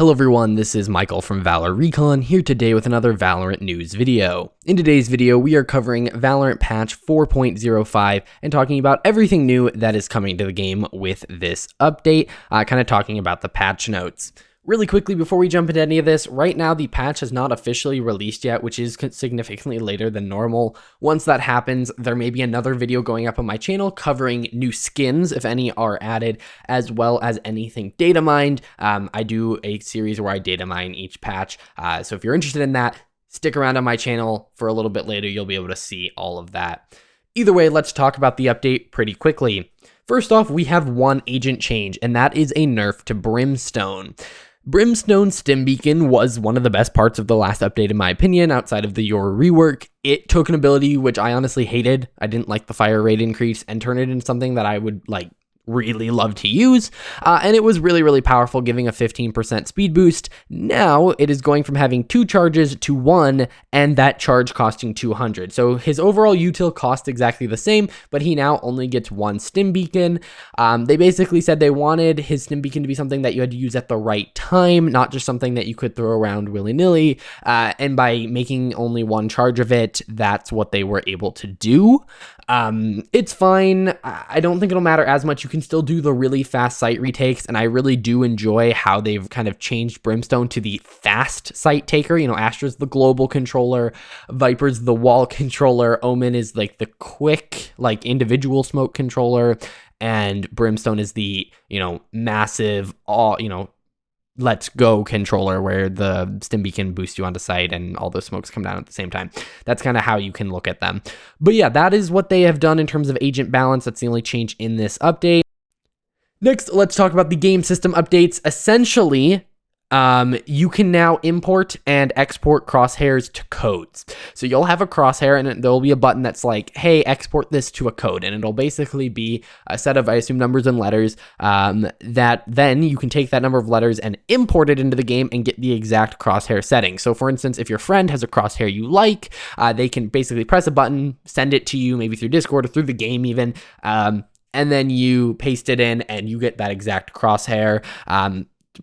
Hello everyone, this is Michael from Valor Recon here today with another Valorant news video. In today's video, we are covering Valorant patch 4.05 and talking about everything new that is coming to the game with this update, kind of talking about the patch notes. Really quickly, before we jump into any of this, right now the patch has not officially released yet, which is significantly later than normal. Once that happens, there may be another video going up on my channel covering new skins, if any are added, as well as anything data mined. I do a series where I data mine each patch, so if you're interested in that, stick around on my channel for a little bit later. You'll be able to see all of that. Either way, let's talk about the update pretty quickly. First off, we have one agent change, and that is a nerf to Brimstone. Brimstone Stim Beacon was one of the best parts of the last update in my opinion, outside of the Your rework. It took an ability which I honestly hated. I didn't like the fire rate increase and turn it into something that I would really love to use, and it was really powerful, giving a 15% speed boost. Now it is going from having 2 charges to 1, and that charge costing 200. So his overall util cost exactly the same, but he now only gets 1 stim beacon. They basically said they wanted his stim beacon to be something that you had to use at the right time, not just something that you could throw around willy-nilly, and by making only 1 charge of it, that's what they were able to do. It's fine. I don't think it'll matter as much. You can still do the really fast site retakes, and I really do enjoy how they've kind of changed Brimstone to the fast site taker. You know, Astra's the global controller, Viper's the wall controller, Omen is like the quick, individual smoke controller, and Brimstone is the, massive, let's go controller where the stim beacon boosts you onto site and all those smokes come down at the same time. That's kind of how you can look at them. But yeah, that is what they have done in terms of agent balance. That's the only change in this update. Next, let's talk about the game system updates. Essentially, you can now import and export crosshairs to codes. So you'll have a crosshair and there'll be a button that's like, hey, export this to a code. And it'll basically be a set of, I assume, numbers and letters that then you can take that number of letters and import it into the game and get the exact crosshair setting. So for instance, if your friend has a crosshair you like, they can basically press a button, send it to you, maybe through Discord or through the game even, and then you paste it in and you get that exact crosshair.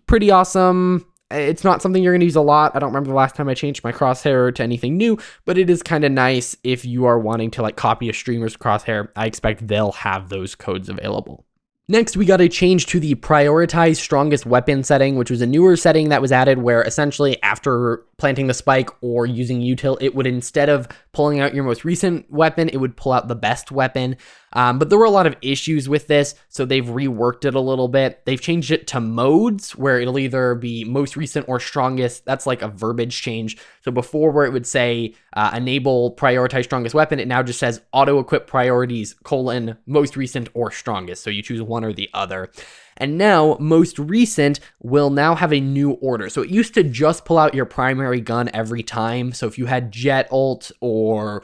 Pretty awesome. It's not something you're going to use a lot. I don't remember the last time I changed my crosshair to anything new, but it is kind of nice if you are wanting to copy a streamer's crosshair. I expect they'll have those codes available. Next, we got a change to the prioritize strongest weapon setting, which was a newer setting that was added where essentially after planting the spike or using util, it would, instead of pulling out your most recent weapon, it would pull out the best weapon. But there were a lot of issues with this, so they've reworked it a little bit. They've changed it to modes where it'll either be most recent or strongest. That's like a verbiage change. So before, where it would say enable prioritize strongest weapon, it now just says auto equip priorities : most recent or strongest. So you choose one or the other. And now, most recent will now have a new order. So it used to just pull out your primary gun every time. So if you had Jet ult or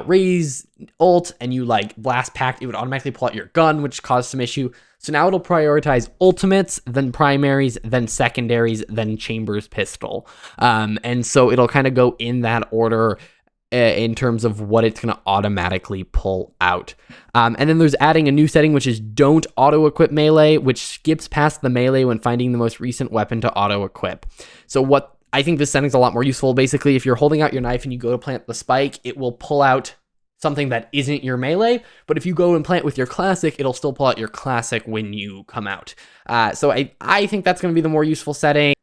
Raze ult and you blast packed, it would automatically pull out your gun, which caused some issue. So now it'll prioritize ultimates, then primaries, then secondaries, then Chambers pistol. And so it'll kind of go in that order in terms of what it's going to automatically pull out. And then there's adding a new setting, which is don't auto-equip melee, which skips past the melee when finding the most recent weapon to auto-equip. So what I think this setting's a lot more useful. Basically, if you're holding out your knife and you go to plant the spike, it will pull out something that isn't your melee. But if you go and plant with your classic, it'll still pull out your classic when you come out. So I think that's going to be the more useful setting.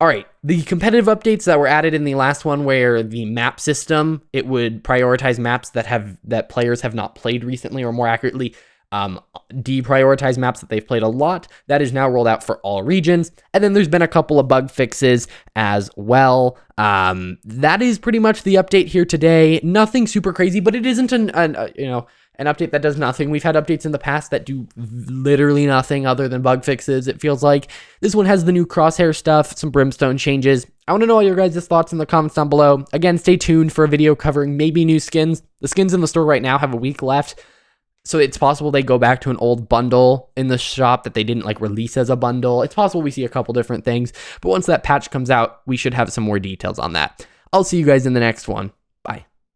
All right, the competitive updates that were added in the last one, where the map system, it would prioritize maps that players have not played recently, or more accurately, deprioritize maps that they've played a lot. That is now rolled out for all regions. And then there's been a couple of bug fixes as well. That is pretty much the update here today. Nothing super crazy, but it isn't an update that does nothing. We've had updates in the past that do literally nothing other than bug fixes, it feels like. This one has the new crosshair stuff, some Brimstone changes. I want to know all your guys' thoughts in the comments down below. Again, stay tuned for a video covering maybe new skins. The skins in the store right now have a week left, so it's possible they go back to an old bundle in the shop that they didn't release as a bundle. It's possible we see a couple different things, but once that patch comes out, we should have some more details on that. I'll see you guys in the next one. Bye.